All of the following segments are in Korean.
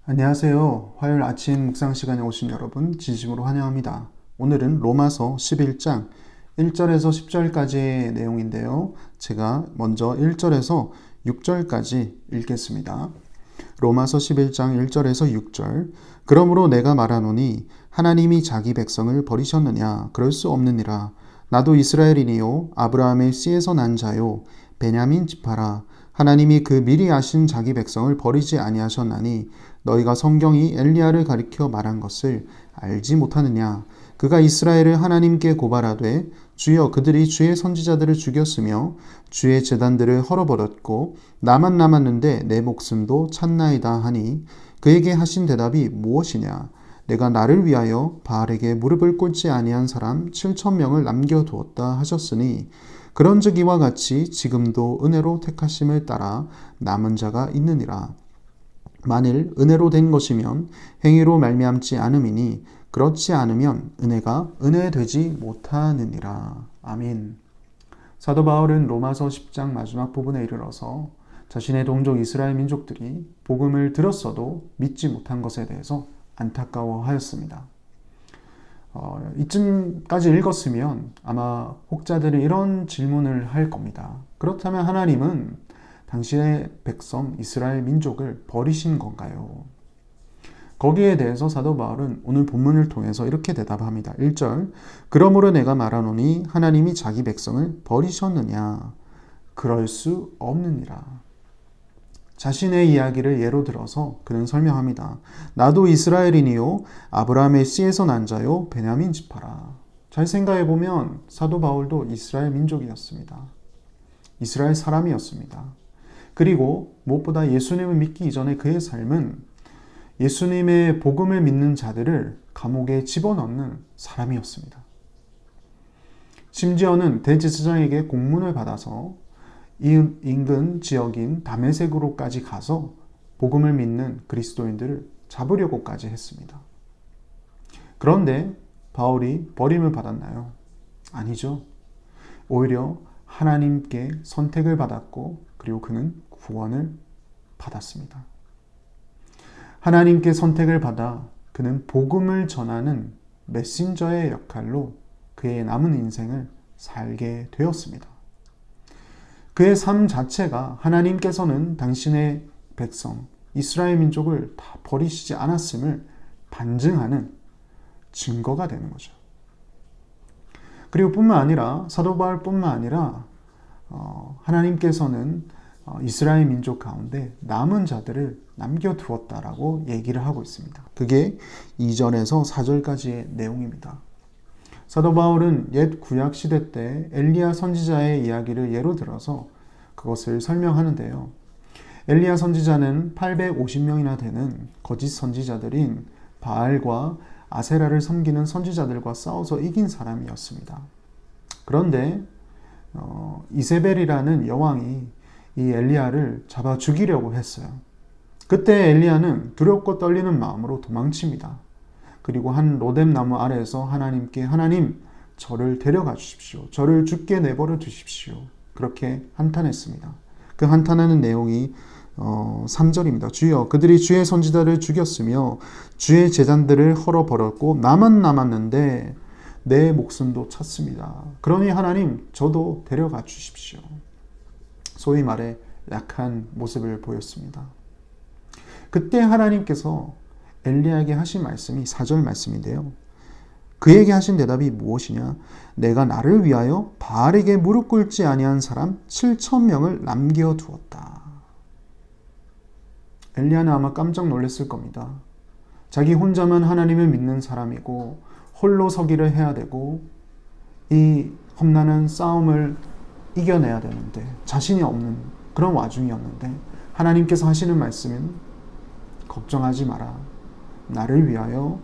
안녕하세요. 화요일 아침 묵상 시간에 오신 여러분 진심으로 환영합니다. 오늘은 로마서 11장 1절에서 10절까지의 내용인데요. 제가 먼저 1절에서 6절까지 읽겠습니다. 로마서 11장 1절에서 6절. 그러므로 내가 말하노니 하나님이 자기 백성을 버리셨느냐? 그럴 수 없느니라. 나도 이스라엘이니요 아브라함의 씨에서 난 자요 베냐민 지파라. 하나님이 그 미리 아신 자기 백성을 버리지 아니하셨나니 너희가 성경이 엘리야를 가리켜 말한 것을 알지 못하느냐. 그가 이스라엘을 하나님께 고발하되 주여 그들이 주의 선지자들을 죽였으며 주의 제단들을 헐어버렸고 나만 남았는데 내 목숨도 찼나이다 하니 그에게 하신 대답이 무엇이냐. 내가 나를 위하여 바알에게 무릎을 꿇지 아니한 사람 7,000명을 남겨두었다 하셨으니 그런즉 이와 같이 지금도 은혜로 택하심을 따라 남은 자가 있느니라. 만일 은혜로 된 것이면 행위로 말미암지 않음이니 그렇지 않으면 은혜가 은혜되지 못하느니라. 아멘. 사도 바울은 로마서 10장 마지막 부분에 이르러서 자신의 동족 이스라엘 민족들이 복음을 들었어도 믿지 못한 것에 대해서 안타까워하였습니다. 이쯤까지 읽었으면 아마 혹자들이 이런 질문을 할 겁니다. 그렇다면 하나님은 당신의 백성 이스라엘 민족을 버리신 건가요? 거기에 대해서 사도 바울은 오늘 본문을 통해서 이렇게 대답합니다. 1절. 그러므로 내가 말하노니 하나님이 자기 백성을 버리셨느냐? 그럴 수 없느니라. 자신의 이야기를 예로 들어서 그는 설명합니다. 나도 이스라엘이니요 아브라함의 씨에서 난 자요 베냐민 지파라. 잘 생각해보면 사도 바울도 이스라엘 민족이었습니다. 이스라엘 사람이었습니다. 그리고 무엇보다 예수님을 믿기 이전에 그의 삶은 예수님의 복음을 믿는 자들을 감옥에 집어넣는 사람이었습니다. 심지어는 대제사장에게 공문을 받아서 인근 지역인 다메섹으로까지 가서 복음을 믿는 그리스도인들을 잡으려고까지 했습니다. 그런데 바울이 버림을 받았나요? 아니죠. 오히려 하나님께 선택을 받았고 그리고 그는 구원을 받았습니다. 하나님께 선택을 받아 그는 복음을 전하는 메신저의 역할로 그의 남은 인생을 살게 되었습니다. 그의 삶 자체가 하나님께서는 당신의 백성, 이스라엘 민족을 다 버리시지 않았음을 반증하는 증거가 되는 거죠. 그리고 뿐만 아니라 사도 바울뿐만 아니라 하나님께서는 이스라엘 민족 가운데 남은 자들을 남겨두었다라고 얘기를 하고 있습니다. 그게 2절에서 4절까지의 내용입니다. 사도 바울은 옛 구약 시대 때 엘리야 선지자의 이야기를 예로 들어서 그것을 설명하는데요. 엘리야 선지자는 850명이나 되는 거짓 선지자들인 바알과 아세라를 섬기는 선지자들과 싸워서 이긴 사람이었습니다. 그런데 이세벨이라는 여왕이 이 엘리야를 잡아 죽이려고 했어요. 그때 엘리야는 두렵고 떨리는 마음으로 도망칩니다. 그리고 한 로뎀 나무 아래에서 하나님께 하나님 저를 데려가 주십시오. 저를 죽게 내버려 두십시오. 그렇게 한탄했습니다. 그 한탄하는 내용이 3절입니다. 주여 그들이 주의 선지자를 죽였으며 주의 제단들을 헐어버렸고 나만 남았는데 내 목숨도 찼습니다. 그러니 하나님 저도 데려가 주십시오. 소위 말해 약한 모습을 보였습니다. 그때 하나님께서 엘리야에게 하신 말씀이 4절 말씀인데요. 그에게 하신 대답이 무엇이냐? 내가 나를 위하여 바알에게 무릎 꿇지 아니한 사람 7,000명을 남겨두었다. 엘리야는 아마 깜짝 놀랐을 겁니다. 자기 혼자만 하나님을 믿는 사람이고 홀로 서기를 해야 되고 이 험난한 싸움을 이겨내야 되는데 자신이 없는 그런 와중이었는데 하나님께서 하시는 말씀은 걱정하지 마라. 나를 위하여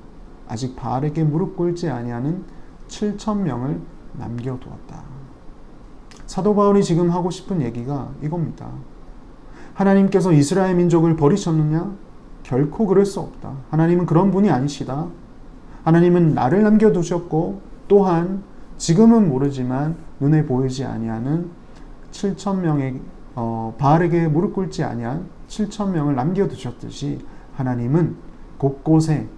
아직 바알에게 무릎 꿇지 아니하는 7,000명을 남겨두었다. 사도 바울이 지금 하고 싶은 얘기가 이겁니다. 하나님께서 이스라엘 민족을 버리셨느냐? 결코 그럴 수 없다. 하나님은 그런 분이 아니시다. 하나님은 나를 남겨두셨고 또한 지금은 모르지만 눈에 보이지 아니하는 7,000명의 바알에게 무릎 꿇지 아니한 7,000명을 남겨두셨듯이 하나님은 곳곳에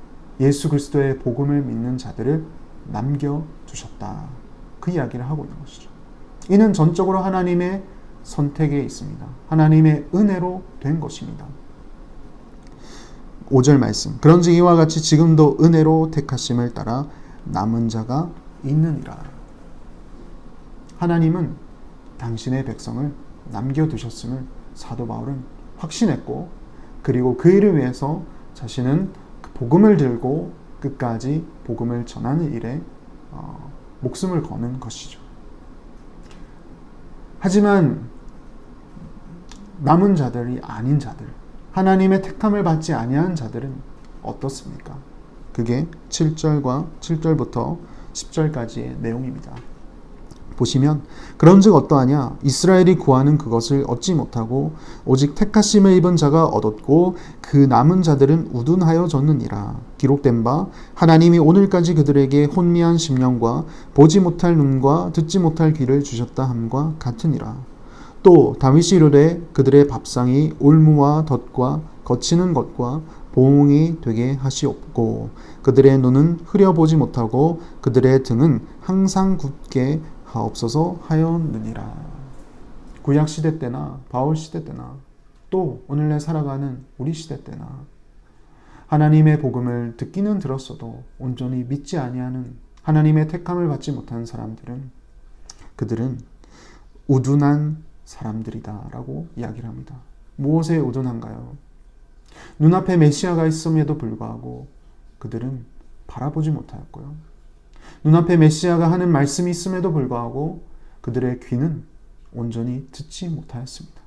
예수 그리스도의 복음을 믿는 자들을 남겨두셨다. 그 이야기를 하고 있는 것이죠. 이는 전적으로 하나님의 선택에 있습니다. 하나님의 은혜로 된 것입니다. 5절 말씀. 그런즉 이와 같이 지금도 은혜로 택하심을 따라 남은 자가 있느니라. 하나님은 당신의 백성을 남겨두셨음을 사도 바울은 확신했고, 그리고 그 일을 위해서 자신은 복음을 들고 끝까지 복음을 전하는 일에 목숨을 거는 것이죠. 하지만 남은 자들이 아닌 자들, 하나님의 택함을 받지 아니한 자들은 어떻습니까? 그게 7절부터 10절까지의 내용입니다. 보시면 그런즉 어떠하냐? 이스라엘이 구하는 그것을 얻지 못하고 오직 택하심을 입은 자가 얻었고 그 남은 자들은 우둔하여졌느니라. 기록된 바 하나님이 오늘까지 그들에게 혼미한 심령과 보지 못할 눈과 듣지 못할 귀를 주셨다 함과 같으니라. 또 다윗이 이르되 그들의 밥상이 올무와 덫과 거치는 것과 보응이 되게 하시옵고 그들의 눈은 흐려보지 못하고 그들의 등은 항상 굳게 하옵소서 하였느니라. 구약 시대 때나 바울 시대 때나 또 오늘날 살아가는 우리 시대 때나 하나님의 복음을 듣기는 들었어도 온전히 믿지 아니하는, 하나님의 택함을 받지 못하는 사람들은 그들은 우둔한 사람들이다 라고 이야기를 합니다. 무엇에 우둔한가요? 눈앞에 메시아가 있음에도 불구하고 그들은 바라보지 못하였고요. 눈앞에 메시아가 하는 말씀이 있음에도 불구하고 그들의 귀는 온전히 듣지 못하였습니다.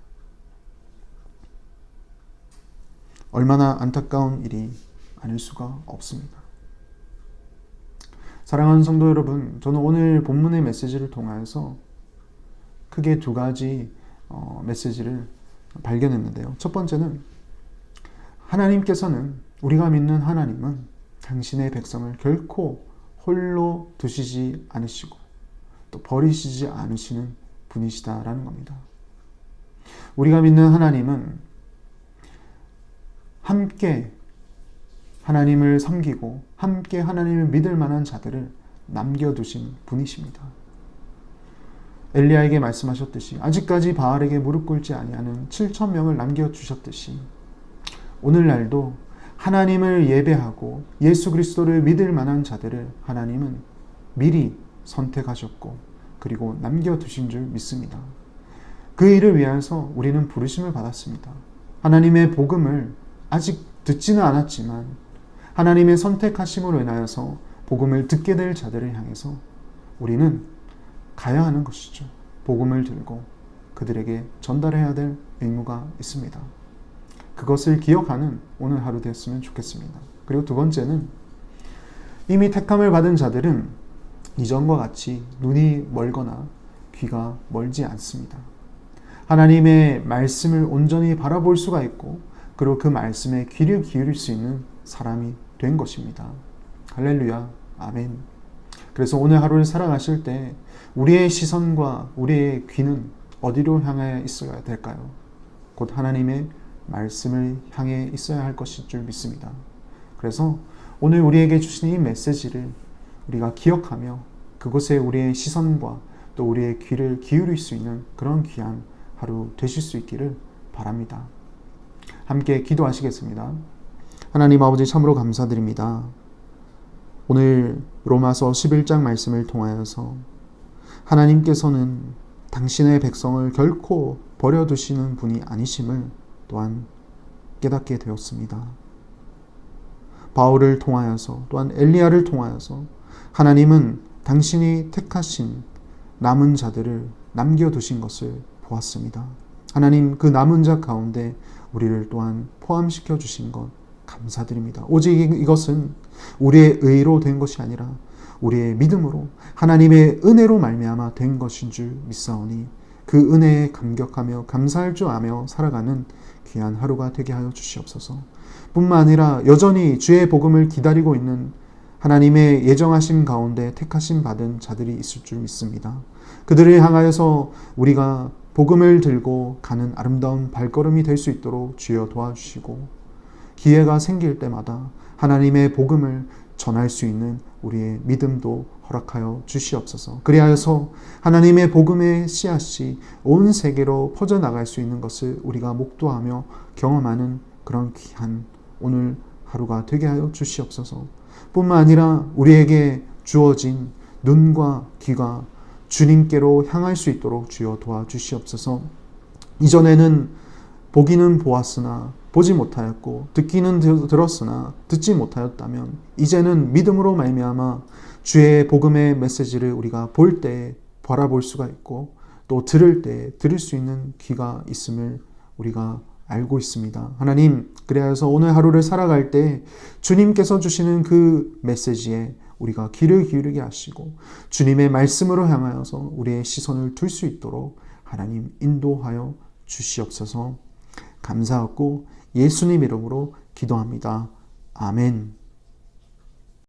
얼마나 안타까운 일이 아닐 수가 없습니다. 사랑하는 성도 여러분, 저는 오늘 본문의 메시지를 통하여서 크게 두 가지 메시지를 발견했는데요. 첫 번째는 하나님께서는, 우리가 믿는 하나님은 당신의 백성을 결코 홀로 두시지 않으시고 또 버리시지 않으시는 분이시다라는 겁니다. 우리가 믿는 하나님은 함께 하나님을 섬기고 함께 하나님을 믿을 만한 자들을 남겨두신 분이십니다. 엘리야에게 말씀하셨듯이 아직까지 바알에게 무릎 꿇지 아니하는 7,000명을 남겨주셨듯이 오늘날도 하나님을 예배하고 예수 그리스도를 믿을 만한 자들을 하나님은 미리 선택하셨고 그리고 남겨두신 줄 믿습니다. 그 일을 위해서 우리는 부르심을 받았습니다. 하나님의 복음을 아직 듣지는 않았지만 하나님의 선택하심으로 인하여서 복음을 듣게 될 자들을 향해서 우리는 가야 하는 것이죠. 복음을 들고 그들에게 전달해야 될 의무가 있습니다. 그것을 기억하는 오늘 하루 되었으면 좋겠습니다. 그리고 두 번째는 이미 택함을 받은 자들은 이전과 같이 눈이 멀거나 귀가 멀지 않습니다. 하나님의 말씀을 온전히 바라볼 수가 있고 그리고 그 말씀에 귀를 기울일 수 있는 사람이 된 것입니다. 할렐루야, 아멘. 그래서 오늘 하루를 살아가실 때 우리의 시선과 우리의 귀는 어디로 향해 있어야 될까요? 곧 하나님의 말씀을 향해 있어야 할 것일 줄 믿습니다. 그래서 오늘 우리에게 주신 이 메시지를 우리가 기억하며 그곳에 우리의 시선과 또 우리의 귀를 기울일 수 있는 그런 귀한 하루 되실 수 있기를 바랍니다. 함께 기도하시겠습니다. 하나님 아버지, 참으로 감사드립니다. 오늘 로마서 11장 말씀을 통하여서 하나님께서는 당신의 백성을 결코 버려두시는 분이 아니심을 또한 깨닫게 되었습니다. 바울을 통하여서 또한 엘리야를 통하여서 하나님은 당신이 택하신 남은 자들을 남겨두신 것을 보았습니다. 하나님, 그 남은 자 가운데 우리를 또한 포함시켜 주신 것 감사드립니다. 오직 이것은 우리의 의로 된 것이 아니라 우리의 믿음으로 하나님의 은혜로 말미암아 된 것인 줄 믿사오니 그 은혜에 감격하며 감사할 줄 아며 살아가는 귀한 하루가 되게 하여 주시옵소서. 뿐만 아니라 여전히 주의 복음을 기다리고 있는 하나님의 예정하심 가운데 택하심 받은 자들이 있을 줄 믿습니다. 그들을 향하여서 우리가 복음을 들고 가는 아름다운 발걸음이 될 수 있도록 주여 도와주시고 기회가 생길 때마다 하나님의 복음을 전할 수 있는 우리의 믿음도 허락하여 주시옵소서. 그리하여서 하나님의 복음의 씨앗이 온 세계로 퍼져나갈 수 있는 것을 우리가 목도하며 경험하는 그런 귀한 오늘 하루가 되게 하여 주시옵소서. 뿐만 아니라 우리에게 주어진 눈과 귀가 주님께로 향할 수 있도록 주여 도와주시옵소서. 이전에는 보기는 보았으나 보지 못하였고 듣기는 들었으나 듣지 못하였다면 이제는 믿음으로 말미암아 주의 복음의 메시지를 우리가 볼 때 바라볼 수가 있고 또 들을 때 들을 수 있는 귀가 있음을 우리가 알고 있습니다. 하나님, 그래서 오늘 하루를 살아갈 때 주님께서 주시는 그 메시지에 우리가 귀를 기울이게 하시고 주님의 말씀으로 향하여서 우리의 시선을 둘 수 있도록 하나님 인도하여 주시옵소서. 감사하고 예수님 이름으로 기도합니다. 아멘.